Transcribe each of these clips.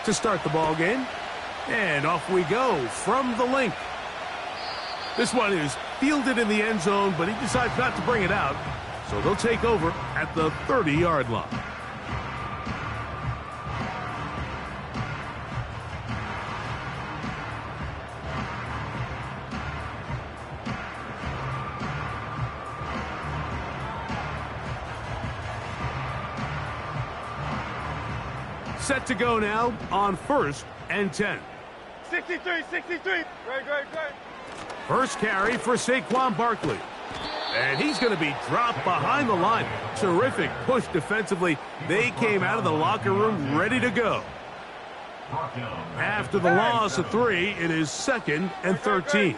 to start the ball game. And off we go from the link. This one is fielded in the end zone, but he decides not to bring it out. So they'll take over at the 30-yard line. Set to go now on 1st and 10. 63. Great. First carry for Saquon Barkley. And he's going to be dropped behind the line. Terrific push defensively. They came out of the locker room ready to go. After the loss of 3, it is 2nd and 13.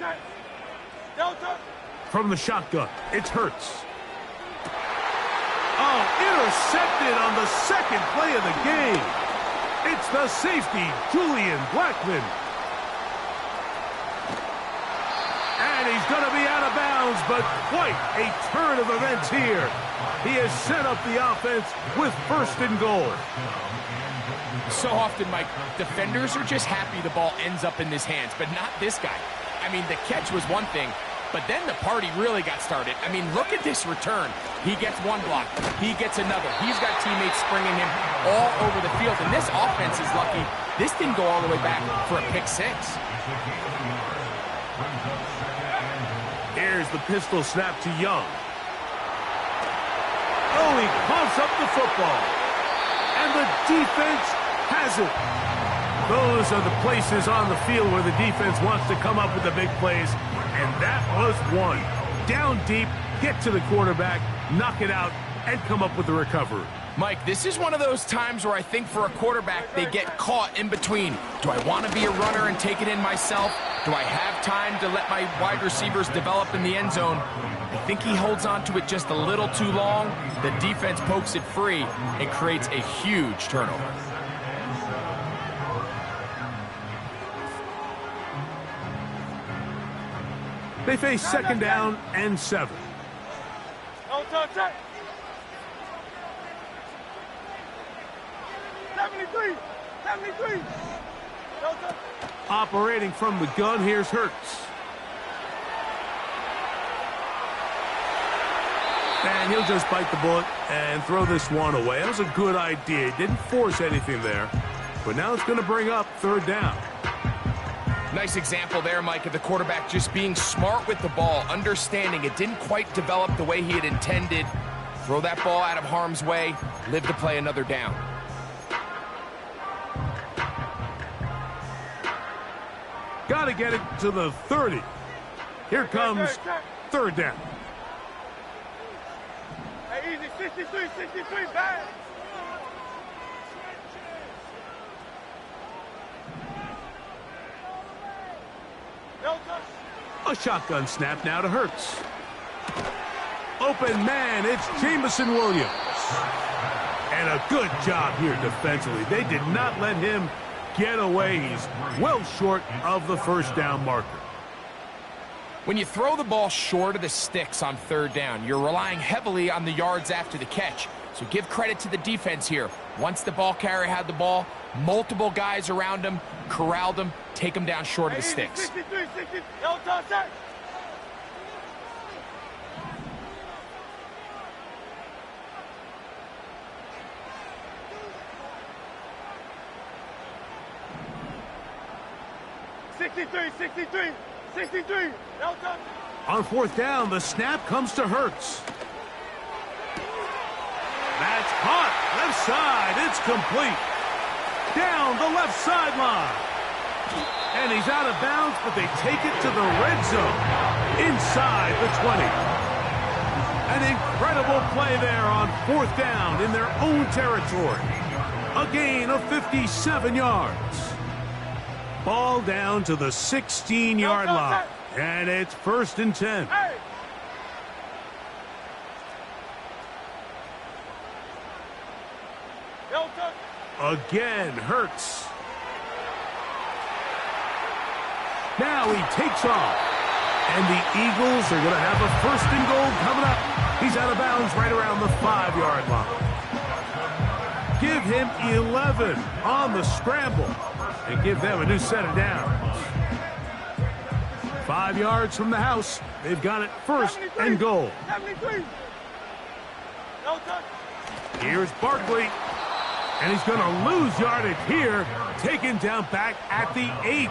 From the shotgun, it's Hurts. Oh, intercepted on the second play of the game. It's the safety, Julian Blackmon. And he's going to be out of bounds, but quite a turn of events here. He has set up the offense with 1st and goal. So often, Mike, defenders are just happy the ball ends up in his hands, but not this guy. I mean, the catch was one thing, but then the party really got started. I mean, look at this return. He gets one block. He gets another. He's got teammates springing him all over the field, and this offense is lucky. This didn't go all the way back for a pick 6. Here's the pistol snap to Young. Oh, he coughs up the football. And the defense has it. Those are the places on the field where the defense wants to come up with the big plays. And that was one. Down deep, get to the quarterback, knock it out, and come up with the recovery. Mike, this is one of those times where I think for a quarterback, they get caught in between. Do I want to be a runner and take it in myself? Do I have time to let my wide receivers develop in the end zone? I think he holds on to it just a little too long. The defense pokes it free and creates a huge turnover. They face 2nd down and 7. No touch. 73. No touch. Operating from the gun, here's Hurts. And he'll just bite the bullet and throw this one away. That was a good idea. He didn't force anything there. But now it's going to bring up 3rd down. Nice example there, Mike, of the quarterback just being smart with the ball, understanding it didn't quite develop the way he had intended. Throw that ball out of harm's way, live to play another down. Got to get it to the 30. Here comes 3rd down. Hey, easy. 63, bad. No touch. A shotgun snap now to Hurts. Open man, it's Jameson Williams. And a good job here defensively. They did not let him get away. He's well short of the 1st down marker. When you throw the ball short of the sticks on 3rd down, you're relying heavily on the yards after the catch. So give credit to the defense here. Once the ball carrier had the ball, multiple guys around him, corralled him, take him down short of the sticks. 63, no touch. No touch. On 4th down, the snap comes to Hurts. That's caught. Left side. It's complete. Down the left sideline. And he's out of bounds, but they take it to the red zone. Inside the 20. An incredible play there on 4th down in their own territory. A gain of 57 yards. Ball down to the 16-yard line. And it's 1st and 10. Hey. No touch. Again, Hurts. Now he takes off. And the Eagles are going to have a 1st and goal coming up. He's out of bounds right around the 5-yard line. give him 11 on the scramble and give them a new set of downs. 5 yards from the house. They've got it first and goal. 73. No touch. Here's Barkley. And he's going to lose yardage here. Taken down back at the 8.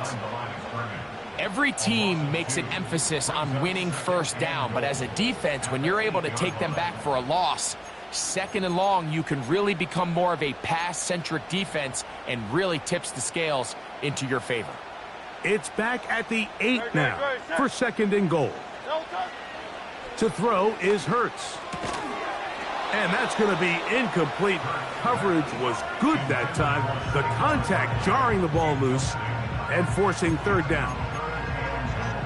Every team makes an emphasis on winning first down, but as a defense, when you're able to take them back for a loss, second and long, you can really become more of a pass-centric defense and really tips the scales into your favor. It's back at the 8 now for second and goal. No touch. To throw is Hurts. And that's going to be incomplete. Coverage was good that time. The contact jarring the ball loose and forcing third down.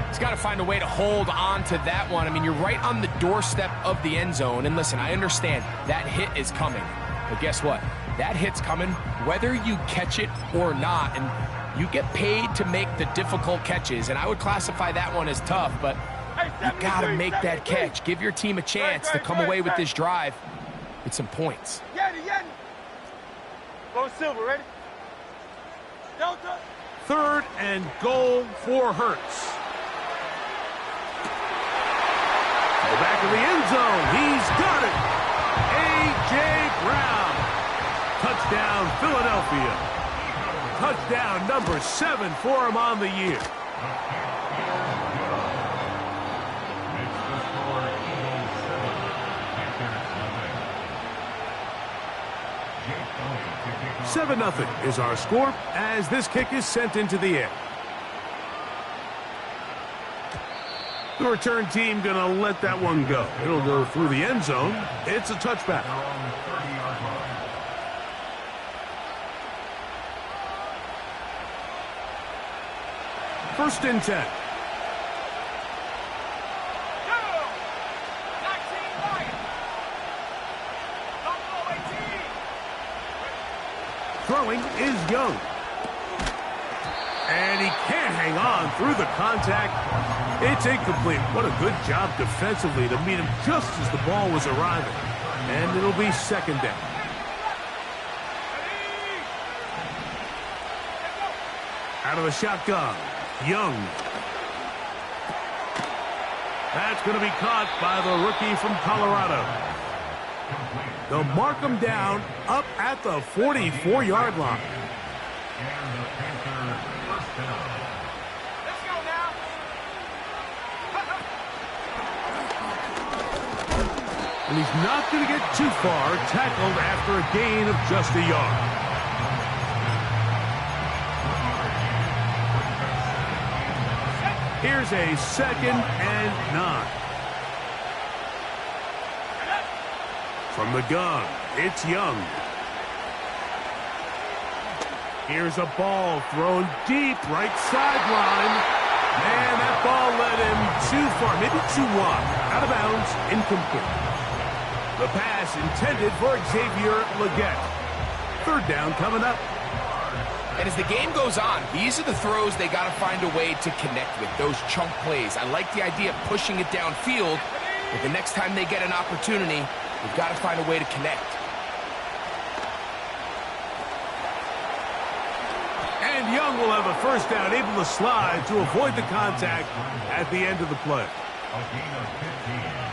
He's got to find a way to hold on to that one. I mean, you're right on the doorstep of the end zone. And listen, I understand that hit is coming. But guess what? That hit's coming whether you catch it or not. And you get paid to make the difficult catches. And I would classify that one as tough, but you got to make that catch. Give your team a chance to come away with this drive with some points. Yeti. Go silver, ready? No touch. Third and goal for Hurts. Back of the end zone. He's got it. A.J. Brown. Touchdown, Philadelphia. Touchdown number 7 for him on the year. Seven 0 is our score as this kick is sent into the air. The return team going to let that one go. It'll go through the end zone. It's a touchback. First and 10. Throwing is Young. And he can't hang on through the contact. It's incomplete. What a good job defensively to meet him just as the ball was arriving. And it'll be second down. Out of the shotgun, Young. That's going to be caught by the rookie from Colorado. They'll mark him down up at the 44-yard line. And the Panthers first down. Let's go now. And he's not going to get too far, tackled after a gain of just a yard. Here's a second and 9. From the gun, it's Young. Here's a ball thrown deep right sideline. And that ball led him too far, maybe too wide. Out of bounds, incomplete. The pass intended for Xavier Legette. Third down coming up. And as the game goes on, these are the throws they got to find a way to connect with, those chunk plays. I like the idea of pushing it downfield, but the next time they get an opportunity, they've got to find a way to connect. And Young will have a first down, able to slide to avoid the contact at the end of the play.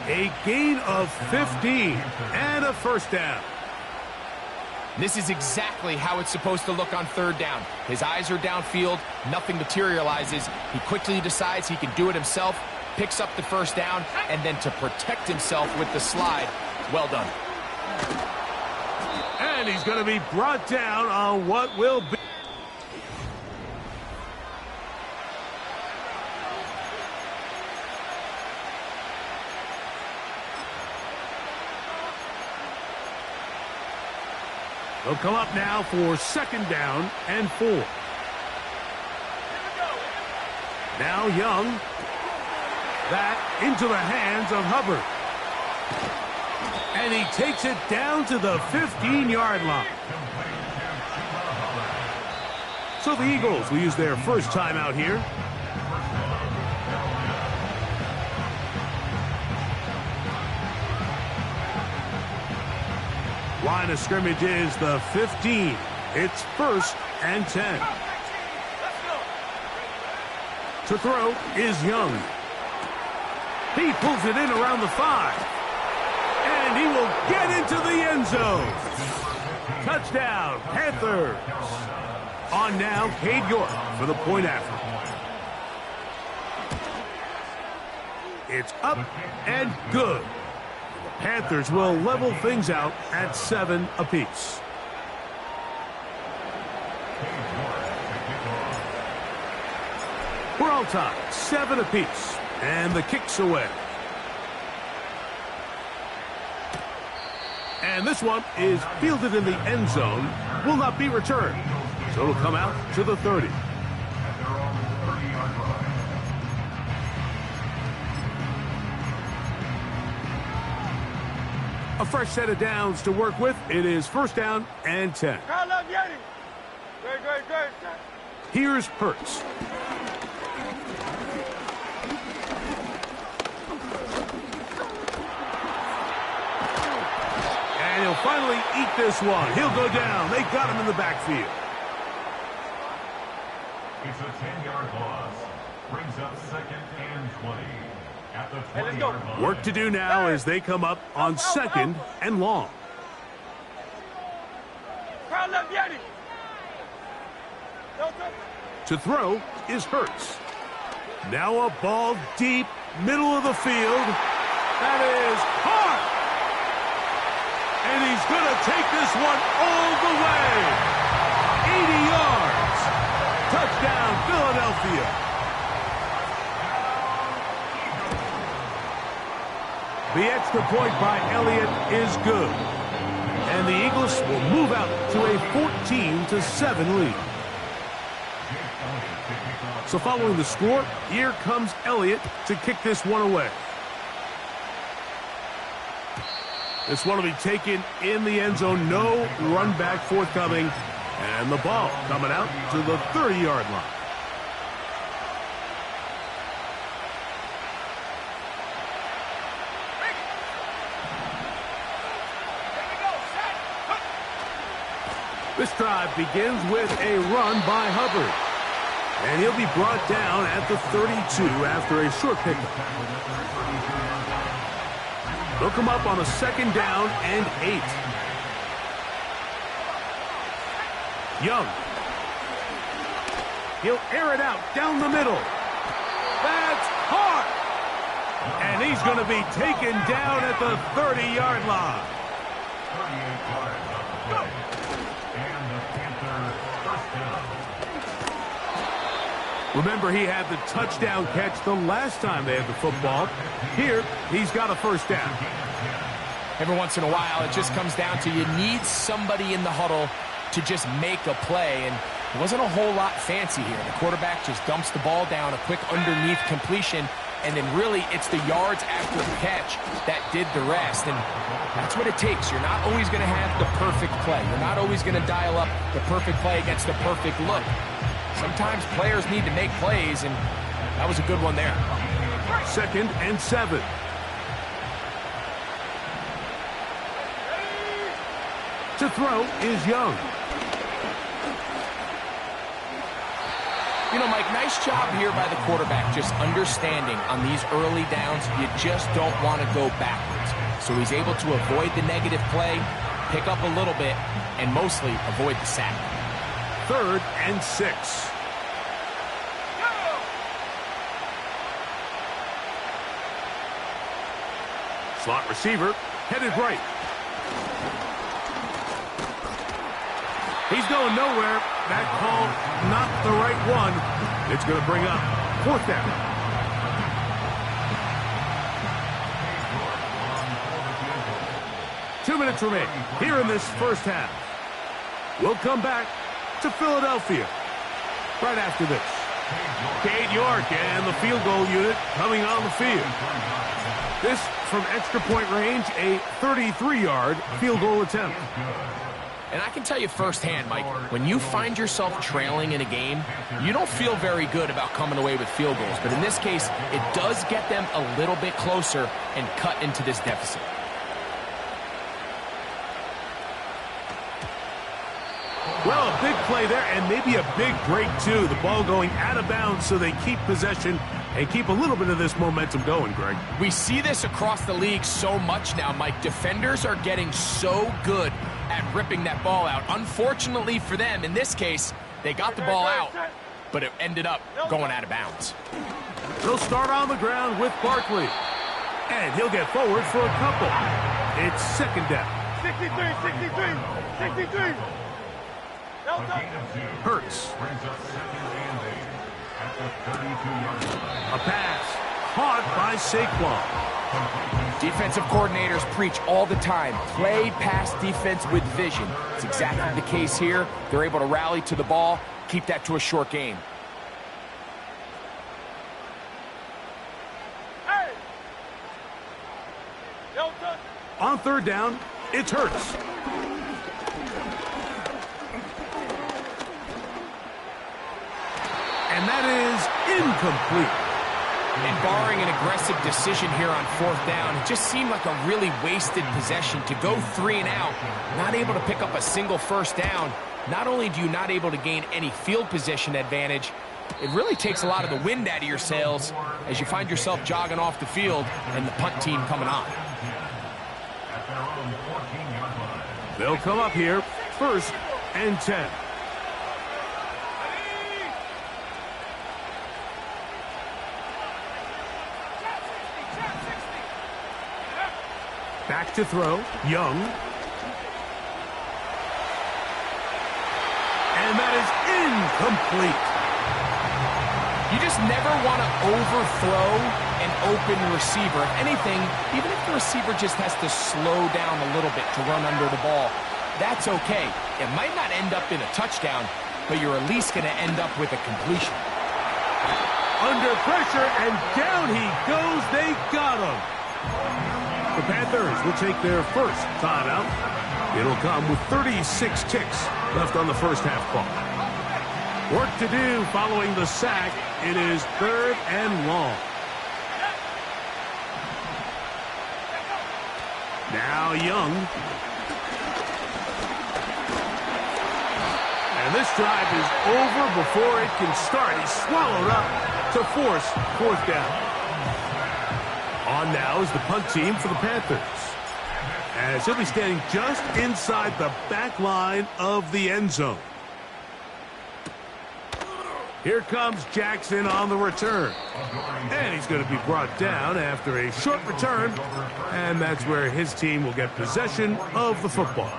A gain of 15 and a first down. This is exactly how it's supposed to look on third down. His eyes are downfield, nothing materializes. He quickly decides he can do it himself, picks up the first down, and then to protect himself with the slide. Well done. And he's going to be brought down on what will be. They'll come up now for second down and 4. Now Young. That into the hands of Hubbard. And he takes it down to the 15-yard line. So the Eagles will use their first time out here. line of scrimmage is the 15. It's 1st and 10. To throw is Young. He pulls it in around the 5. And he will get into the end zone. Touchdown, Panthers. On now, Cade York for the point after. It's up and good. The Panthers will level things out at 7 apiece. We're all tied, 7 apiece, and the kick's away. And this one is fielded in the end zone, will not be returned. So it'll come out to the 30. A fresh set of downs to work with. It is 1st down and 10. Here's Hurts. And he'll finally eat this one. He'll go down. They got him in the backfield. It's a 10-yard loss. Brings up 2nd and 20. At the 20-yard line. Work to do now as they come up on 2nd and long. To throw is Hurts. Now a ball deep, middle of the field. That is hard. And he's going to take this one all the way. 80 yards. Touchdown, Philadelphia. The extra point by Elliott is good. And the Eagles will move out to a 14-7 lead. So following the score, here comes Elliott to kick this one away. This one will be taken in the end zone. No run back forthcoming. And the ball coming out to the 30-yard line. This drive begins with a run by Hubbard. And he'll be brought down at the 32 after a short pickup. They'll come up on a 2nd down and 8. Young. He'll air it out down the middle. That's hard. And he's going to be taken down at the 30-yard line. 38 yards on the play. And the Panthers first down. Remember, he had the touchdown catch the last time they had the football. Here, he's got a 1st down. Every once in a while, it just comes down to you need somebody in the huddle to just make a play, and it wasn't a whole lot fancy here. The quarterback just dumps the ball down, a quick underneath completion, and then really it's the yards after the catch that did the rest, and that's what it takes. You're not always going to have the perfect play. You're not always going to dial up the perfect play against the perfect look. Sometimes players need to make plays, and that was a good one there. 2nd and 7. To throw is Young. You know, Mike, nice job here by the quarterback, just understanding on these early downs, you just don't want to go backwards. So he's able to avoid the negative play, pick up a little bit, and mostly avoid the sack. 3rd and 6. Slot receiver headed right. He's going nowhere. That call, not the right one. It's going to bring up 4th down. Two minutes remain here in this first half. We'll come back to Philadelphia right after this. Cade York and the field goal unit coming on the field. This from extra point range, a 33-yard field goal attempt. And I can tell you firsthand, Mike, when you find yourself trailing in a game, you don't feel very good about coming away with field goals. But in this case, it does get them a little bit closer and cut into this deficit. Well, a big play there and maybe a big break, too. The ball going out of bounds so they keep possession and keep a little bit of this momentum going, Greg. We see this across the league so much now, Mike. Defenders are getting so good at ripping that ball out. Unfortunately for them, in this case, they got the ball out, but it ended up going out of bounds. They'll start on the ground with Barkley. And he'll get forward for a couple. It's second down. 63. Hurts. Brings up second and 8 at the 32-yard line. A pass caught by Saquon. Defensive coordinators preach all the time, play pass defense with vision. It's exactly the case here. They're able to rally to the ball, keep that to a short game. On third down, it's Hurts. And that is incomplete. And barring an aggressive decision here on fourth down, it just seemed like a really wasted possession to go 3 and out, not able to pick up a single first down. Not only do you not able to gain any field position advantage, it really takes a lot of the wind out of your sails as you find yourself jogging off the field and the punt team coming on. They'll come up here, first and 10. Back to throw, Young. And that is incomplete. You just never want to overthrow an open receiver. If anything, even if the receiver just has to slow down a little bit to run under the ball, that's okay. It might not end up in a touchdown, but you're at least going to end up with a completion. Under pressure, and down he goes. They got him. The Panthers will take their first timeout. It'll come with 36 ticks left on the first half clock. Work to do following the sack. It is third and long. Now Young. And this drive is over before it can start. He's swallowed up to force fourth down. On now is the punt team for the Panthers, as he'll be standing just inside the back line of the end zone. Here comes Jackson on the return. And he's going to be brought down after a short return, and that's where his team will get possession of the football.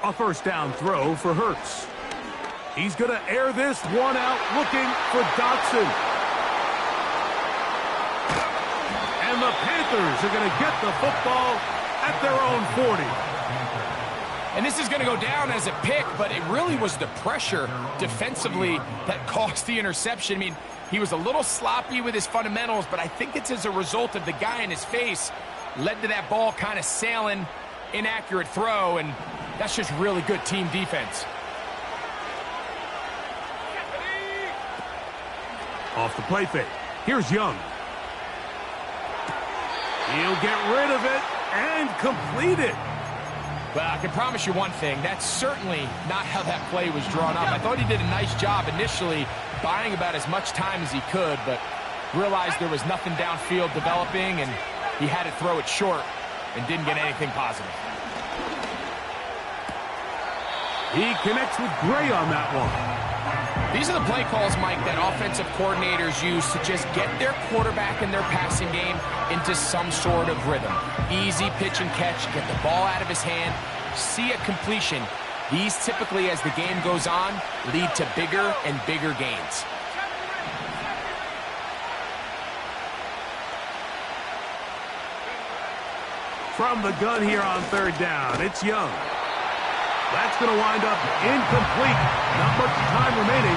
A first down throw for Hurts. He's going to air this one out, looking for Dotson. And the Panthers are going to get the football at their own 40. And this is going to go down as a pick, but it really was the pressure defensively that caused the interception. I mean, he was a little sloppy with his fundamentals, but I think it's as a result of the guy in his face led to that ball kind of sailing, inaccurate throw, and that's just really good team defense. Off the play fake. Here's Young. He'll get rid of it and complete it. Well, I can promise you one thing. That's certainly not how that play was drawn up. I thought he did a nice job initially buying about as much time as he could, but realized there was nothing downfield developing, and he had to throw it short and didn't get anything positive. He connects with Gray on that one. These are the play calls, Mike, that offensive coordinators use to just get their quarterback and their passing game into some sort of rhythm. Easy pitch and catch, get the ball out of his hand, see a completion. These typically, as the game goes on, lead to bigger and bigger gains. From the gun here on third down, it's Young. That's going to wind up incomplete. Not much time remaining.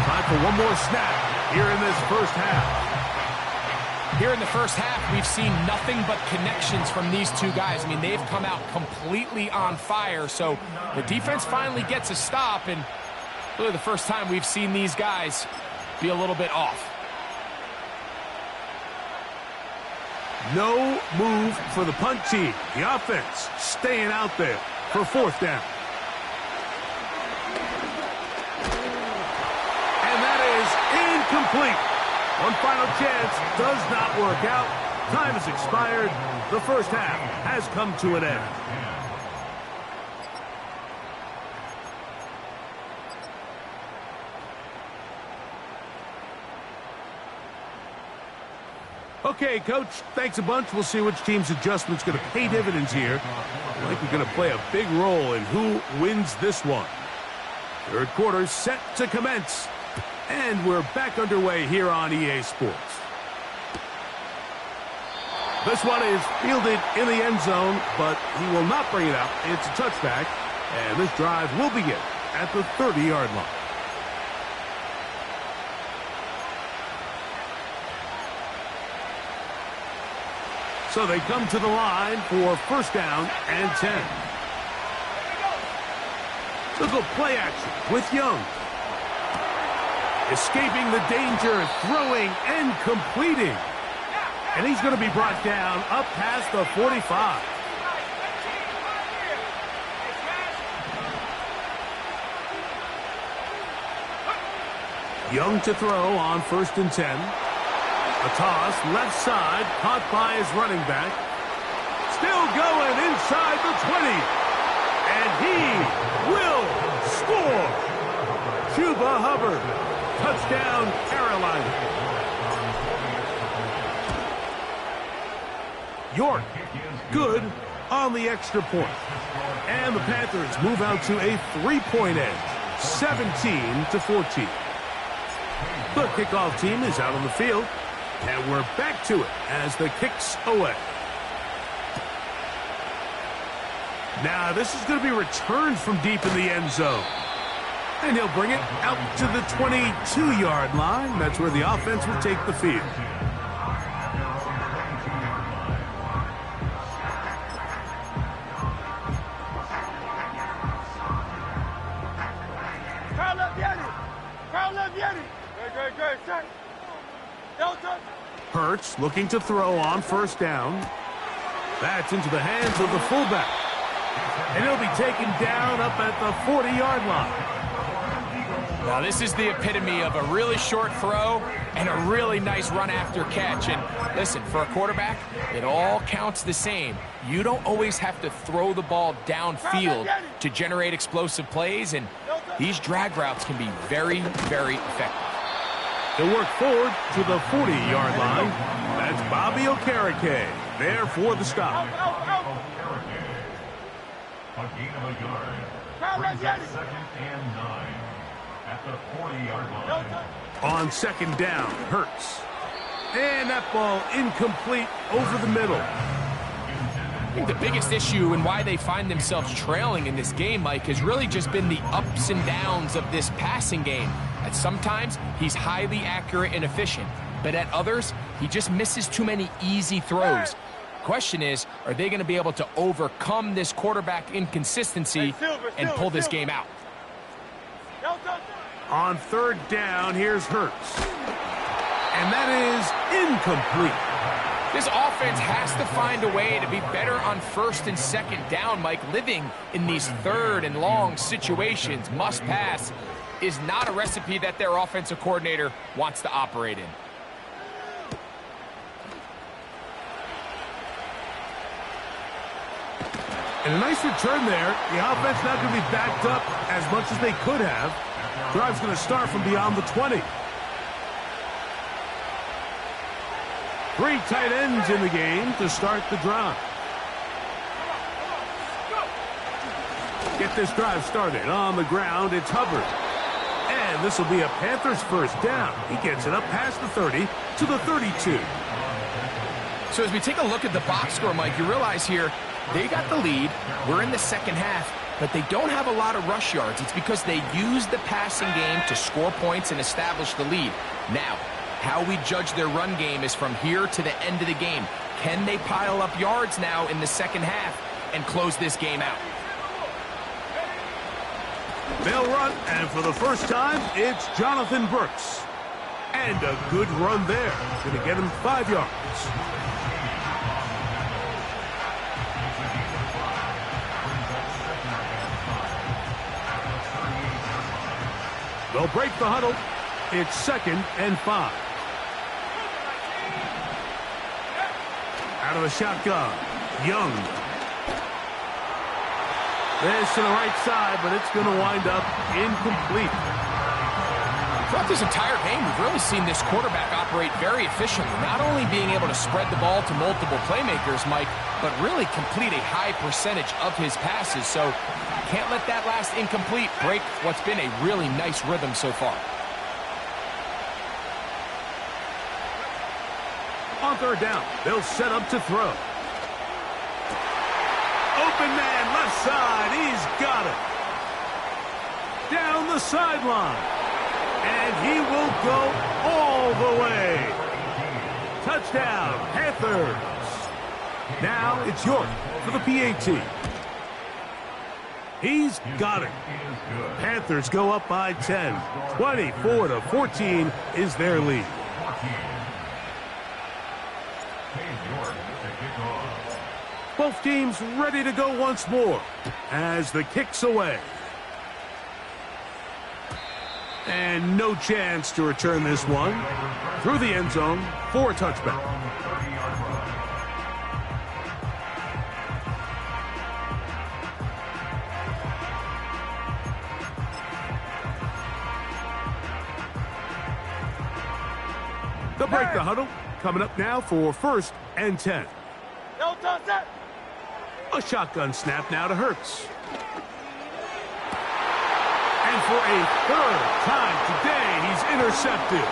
Time for one more snap here in this first half. Here in the first half, we've seen nothing but connections from these two guys. I mean, they've come out completely on fire. So the defense finally gets a stop, and Really the first time we've seen these guys be a little bit off. No move for the punt team. The offense staying out there for fourth down. And that is incomplete. One final chance does not work out. Time has expired. The first half has come to an end. Okay, Coach, thanks a bunch. We'll see which team's adjustment's going to pay dividends here. I think we're going to play a big role in who wins this one. Third quarter set to commence. And we're back underway here on EA Sports. This one is fielded in the end zone, but he will not bring it out. It's a touchback, and this drive will begin at the 30-yard line. So they come to the line for first down and 10. They'll go play action with Young. Escaping the danger, throwing and completing. And he's going to be brought down up past the 45. Young to throw on first and 10. A toss, left side, caught by his running back. Still going inside the 20. And he will score. Chuba Hubbard. Touchdown, Carolina. York, good on the extra point. And the Panthers move out to a 3-point edge, 17-14. The kickoff team is out on the field. And we're back to it as the kick's away. Now, this is going to be returned from deep in the end zone. And he'll bring it out to the 22-yard line. That's where the offense will take the field. Hurts looking to throw on first down. That's into the hands of the fullback. And he'll be taken down up at the 40-yard line. Now this is the epitome of a really short throw and a really nice run after catch. And listen, for a quarterback, it all counts the same. You don't always have to throw the ball downfield to generate explosive plays, and these drag routes can be very, very effective. He'll work forward to the 40-yard line. That's Bobby Okereke there for the stop. A gain of a yard. Brings up second and 9 at the 40-yard line. On second down, Hurts. And that ball incomplete over the middle. I think the biggest issue and why they find themselves trailing in this game, Mike, has really just been the ups and downs of this passing game. At sometimes, he's highly accurate and efficient, but at others, he just misses too many easy throws. Question is, are they going to be able to overcome this quarterback inconsistency and pull this game out? On third down, here's Hurts. And that is incomplete. This offense has to find a way to be better on first and second down, Mike. Living in these third and long situations, must pass, is not a recipe that their offensive coordinator wants to operate in. And a nice return there. The offense not going to be backed up as much as they could have. Drive's going to start from beyond the 20. 3 tight ends in the game to start the drive. Get this drive started. On the ground, it's Hubbard. And this will be a Panthers first down. He gets it up past the 30 to the 32. So as we take a look at the box score, Mike, you realize here, they got the lead. We're in the second half, but they don't have a lot of rush yards. It's because they use the passing game to score points and establish the lead. Now, how we judge their run game is from here to the end of the game. Can they pile up yards now in the second half and close this game out? They'll run, and for the first time, it's Jonathan Brooks. And a good run there. Going to get him 5 yards. They'll break the huddle. It's 2nd and 5. Out of the shotgun, Young. This to the right side, but it's going to wind up incomplete. Throughout this entire game, we've really seen this quarterback operate very efficiently, not only being able to spread the ball to multiple playmakers, Mike, but really complete a high percentage of his passes. So can't let that last incomplete break what's been a really nice rhythm so far. On 3rd down, they'll set up to throw. Open man, left side, he's got it. Down the sideline. And he will go all the way. Touchdown, Panthers. Now it's York for the PAT. He's got it. Panthers go up by 10. 24-14 is their lead. Both teams ready to go once more as the kick's away. And no chance to return this one. Through the end zone for a touchback. They'll break the huddle. Coming up now for 1st and 10. A shotgun snap now to Hurts. And for a 3rd time today, he's intercepted.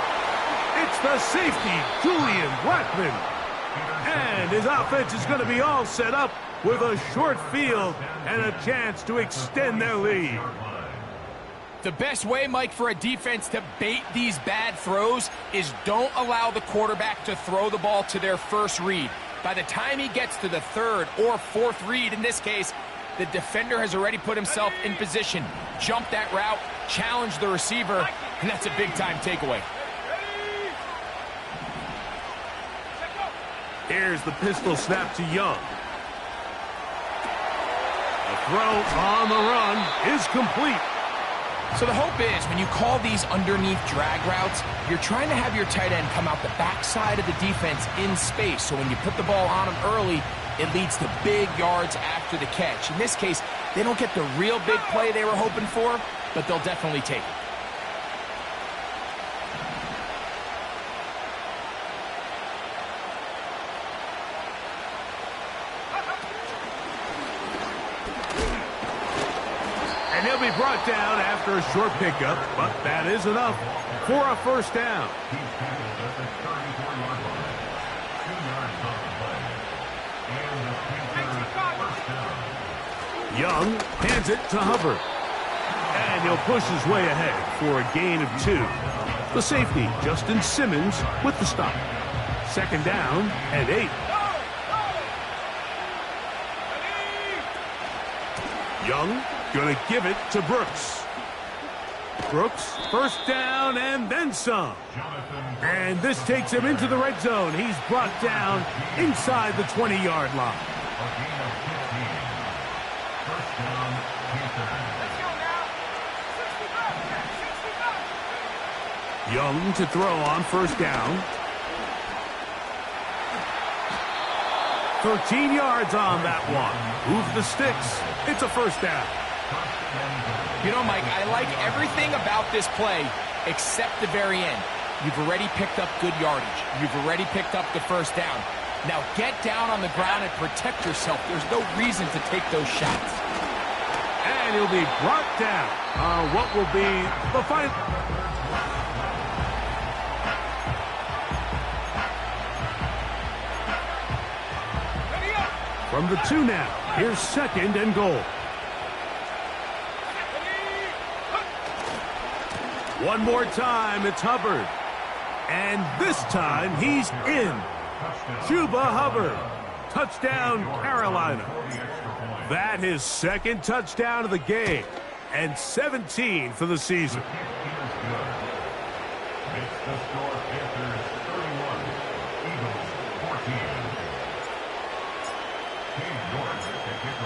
It's the safety, Julian Blackman. And his offense is going to be all set up with a short field and a chance to extend their lead. The best way, Mike, for a defense to bait these bad throws is don't allow the quarterback to throw the ball to their first read. By the time he gets to the 3rd or 4th read, in this case, the defender has already put himself in position, jump that route, challenge the receiver, and that's a big-time takeaway. Here's the pistol snap to Young. The throw on the run is complete. So the hope is when you call these underneath drag routes, you're trying to have your tight end come out the backside of the defense in space. So when you put the ball on him early, it leads to big yards after the catch. In this case, they don't get the real big play they were hoping for, but they'll definitely take it. And he'll be brought down after a short pickup, but that is enough for a 1st down. Young hands it to Hubbard. And he'll push his way ahead for a gain of 2. The safety, Justin Simmons, with the stop. 2nd down and 8. Young gonna give it to Brooks. Brooks, 1st down and then some. And this takes him into the red zone. He's brought down inside the 20-yard line. Young to throw on 1st down. 13 yards on that one. Move the sticks. It's a 1st down. You know, Mike, I like everything about this play except the very end. You've already picked up good yardage. You've already picked up the 1st down. Now get down on the ground and protect yourself. There's no reason to take those shots. And he'll be brought down. What will be the final? From the 2 now, here's 2nd and goal. One more time, it's Hubbard. And this time, he's in. Chuba Hubbard. Touchdown, Carolina. That his 2nd touchdown of the game. and 17 for the season. Makes the score Panthers 31, Eagles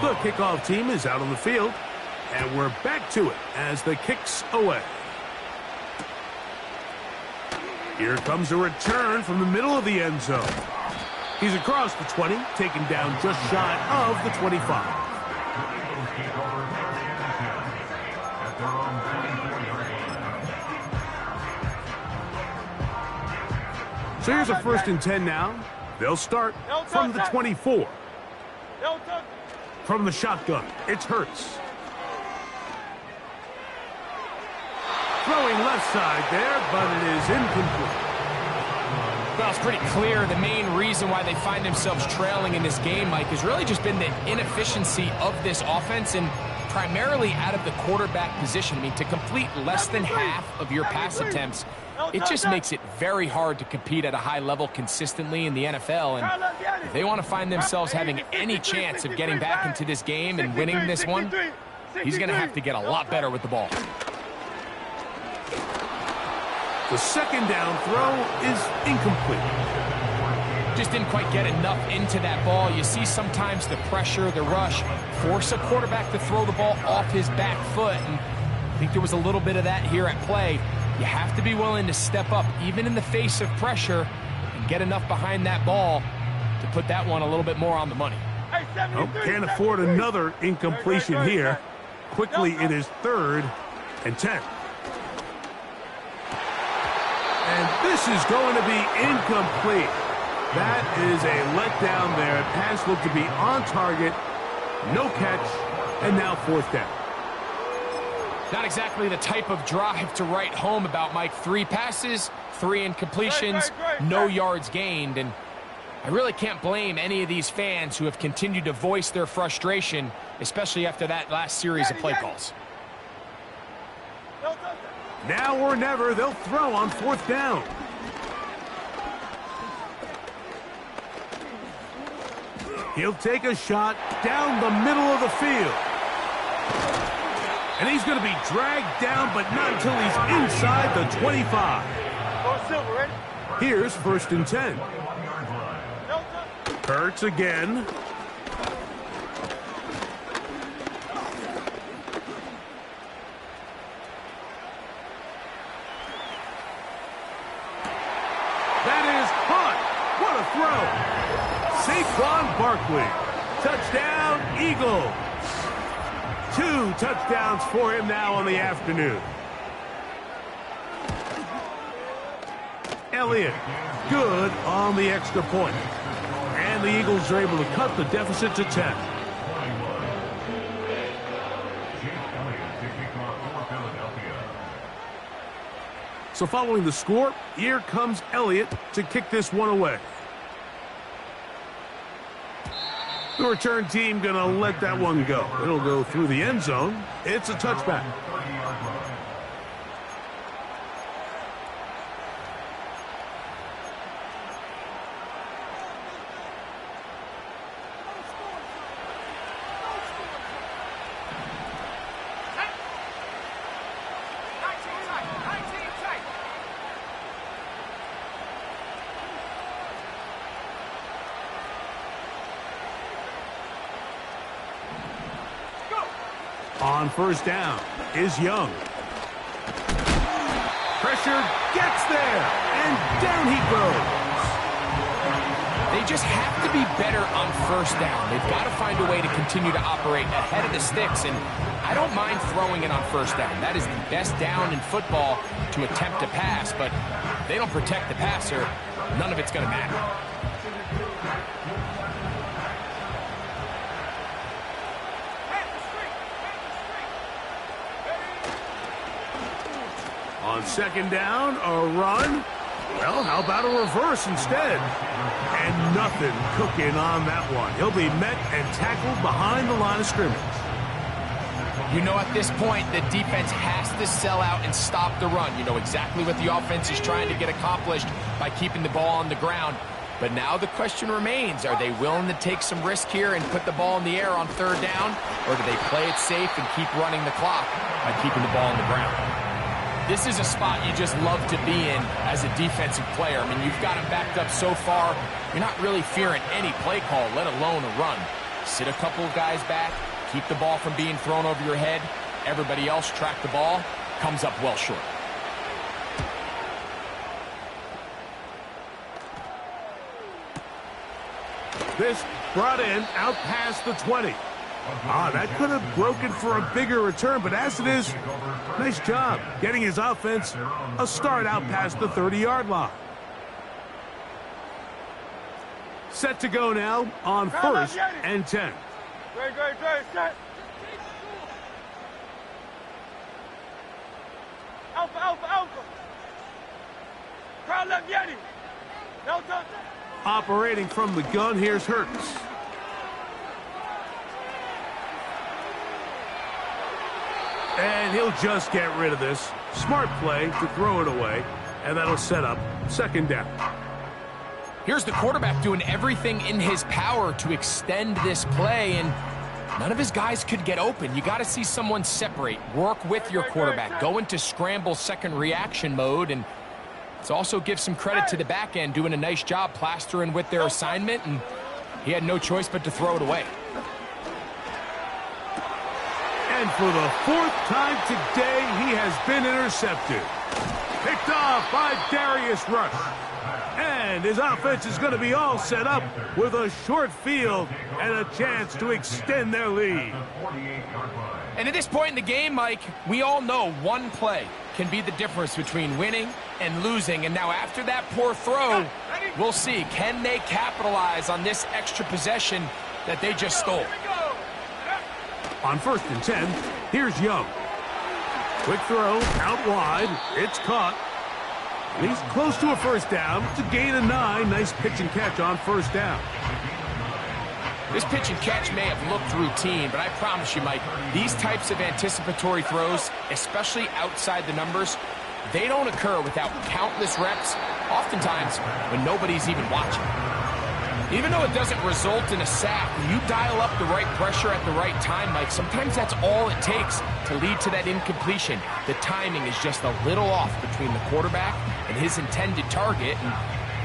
14. The kickoff team is out on the field, and we're back to it as the kick's away. Here comes a return from the middle of the end zone. He's across the 20, taken down just shy of the 25. So here's a 1st and 10 now. They'll start from the 24. From the shotgun, it's Hurts. Throwing left side there, but it is incomplete. Well, it's pretty clear the main reason why they find themselves trailing in this game, Mike, has really just been the inefficiency of this offense and primarily out of the quarterback position. I mean, to complete less than half of your pass attempts, it just makes it very hard to compete at a high level consistently in the NFL. And if they want to find themselves having any chance of getting back into this game and winning this one, he's going to have to get a lot better with the ball. The 2nd down throw is incomplete. Just didn't quite get enough into that ball. You see sometimes the pressure, the rush, force a quarterback to throw the ball off his back foot. And I think there was a little bit of that here at play. You have to be willing to step up, even in the face of pressure, and get enough behind that ball to put that one a little bit more on the money. Oh, can't afford another incompletion here. Quickly, it is 3rd and 10. And this is going to be incomplete. That is a letdown there. Pass looked to be on target. No catch. And now 4th down. Not exactly the type of drive to write home about, Mike. 3 passes, 3 incompletions, no yards gained. And I really can't blame any of these fans who have continued to voice their frustration, especially after that last series of play calls. Now or never, they'll throw on 4th down. He'll take a shot down the middle of the field. And he's going to be dragged down, but not until he's inside the 25. Here's 1st and 10. Hurts again. That is caught. What a throw. Saquon Barkley. Touchdown, Eagles. 2 touchdowns for him now on the afternoon. Elliott, good on the extra point. And the Eagles are able to cut the deficit to 10. So following the score, here comes Elliott to kick this one away. The return team going to let that one go. It'll go through the end zone. It's a touchback. On 1st down is Young. Pressure gets there, and down he goes. They just have to be better on 1st down. They've got to find a way to continue to operate ahead of the sticks, and I don't mind throwing it on 1st down. That is the best down in football to attempt to pass, but if they don't protect the passer, none of it's going to matter. On 2nd down, a run. Well, how about a reverse instead? And nothing cooking on that one. He'll be met and tackled behind the line of scrimmage. You know, at this point, the defense has to sell out and stop the run. You know exactly what the offense is trying to get accomplished by keeping the ball on the ground. But now the question remains, are they willing to take some risk here and put the ball in the air on third down, or do they play it safe and keep running the clock by keeping the ball on the ground? This is a spot you just love to be in as a defensive player. I mean, you've got them backed up so far, you're not really fearing any play call, let alone a run. Sit a couple of guys back, keep the ball from being thrown over your head. Everybody else track the ball, comes up well short. This brought in out past the 20. That could have broken for a bigger return, but as it is, nice job getting his offense a start out past the 30-yard line. Set to go now on 1st and 10. Great, set. Alpha. Crowd left, Yeti. No touch. Operating from the gun, here's Hurts. And he'll just get rid of this. Smart play to throw it away, and that'll set up 2nd down. Here's the quarterback doing everything in his power to extend this play, and none of his guys could get open. You got to see someone separate, work with your quarterback, go into scramble second reaction mode, and let's also give some credit to the back end doing a nice job plastering with their assignment, and he had no choice but to throw it away. And for the 4th time today, he has been intercepted. Picked off by Darius Rush. And his offense is going to be all set up with a short field and a chance to extend their lead. And at this point in the game, Mike, we all know one play can be the difference between winning and losing. And now after that poor throw, we'll see, can they capitalize on this extra possession that they just stole? On 1st and 10, here's Young. Quick throw, out wide. It's caught. He's close to a 1st down. It's a gain of 9. Nice pitch and catch on 1st down. This pitch and catch may have looked routine, but I promise you, Mike, these types of anticipatory throws, especially outside the numbers, they don't occur without countless reps, oftentimes when nobody's even watching. Even though it doesn't result in a sack, when you dial up the right pressure at the right time, Mike, sometimes that's all it takes to lead to that incompletion. The timing is just a little off between the quarterback and his intended target, and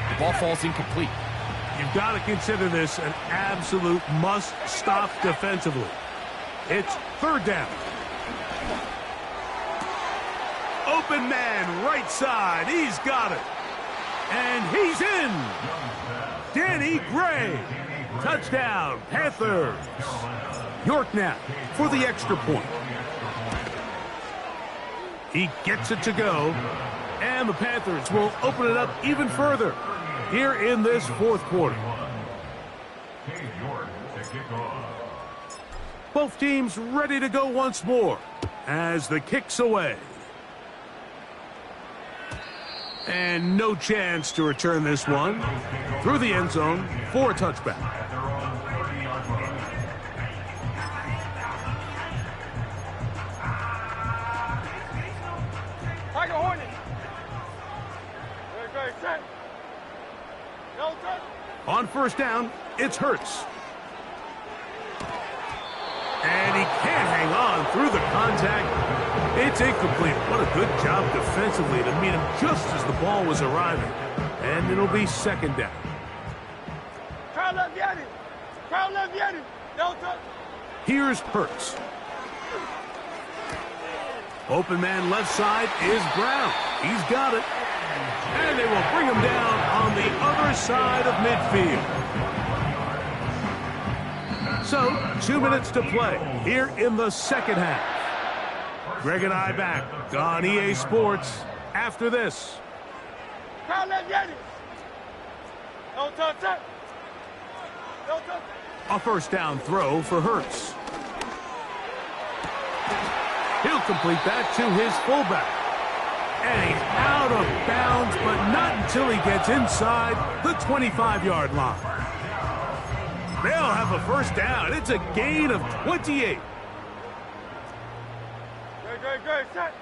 the ball falls incomplete. You've got to consider this an absolute must-stop defensively. It's 3rd down. Open man, right side. He's got it. And he's in. Danny Gray. Touchdown, Panthers. York now for the extra point. He gets it to go. And the Panthers will open it up even further here in this 4th quarter. Both teams ready to go once more as the kick's away. And no chance to return this one through the end zone for a touchback. Tiger Hornet. Great, set. No touch. On 1st down, it's Hurts. And he can't hang on through the contact. It's incomplete. What a good job defensively to meet him just as the ball was arriving. And it'll be 2nd down. Crowd left, Yeti. Crowd left, Yeti. No touch. Here's Hurts. Open man left side is Brown. He's got it. And they will bring him down on the other side of midfield. So, 2 minutes to play here in the 2nd half. Greg and I back on EA Sports after this. Crowd left, Yeti. No touch. No touch. A 1st down throw for Hurts. He'll complete that to his fullback. And he's out of bounds, but not until he gets inside the 25-yard line. They'll have a 1st down. It's a gain of 28. Great, set.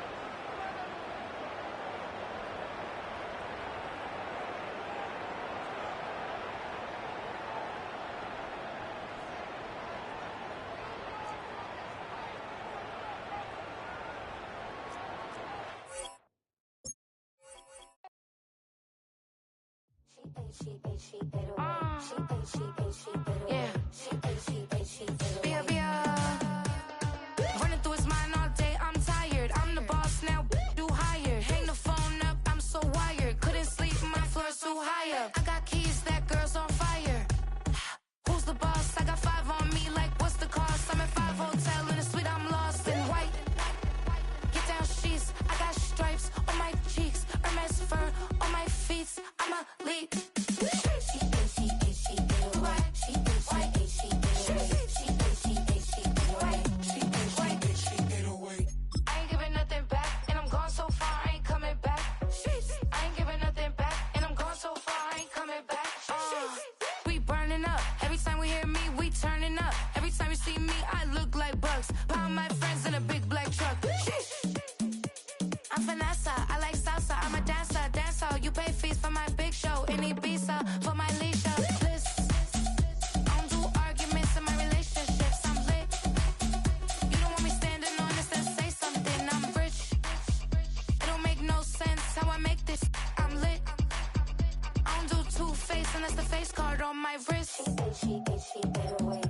Running through his mind all day, I'm tired. I'm the boss now, do higher. Hang the phone up, I'm so wired. Couldn't sleep, my floor's too higher. I got keys, that girl's on fire. Who's the boss? I got 5 on me, like what's the cost? I'm at 5 hotel in a suite, I'm lost in white. Get down sheets, I got stripes on my cheeks, Hermes fur on my feet. I'm a lead. I ain't giving nothing back, and I'm gone so far, I ain't coming back. I ain't giving nothing back, and I'm gone so far, I ain't coming back. We burning up. Every time we hear me, we turning up. Every time you see me, I look like bugs. Pound my friends in a big black truck. I'm Vanessa, I like salsa, I'm a dancer, dance all. You pay fees for my big show in Ibiza, for my leisure. Bliss. I don't do arguments in my relationships, I'm lit. You don't want me standing on this, then say something, I'm rich. It don't make no sense how I make this, I'm lit. I don't do two-face unless the face card on my wrist. She get away.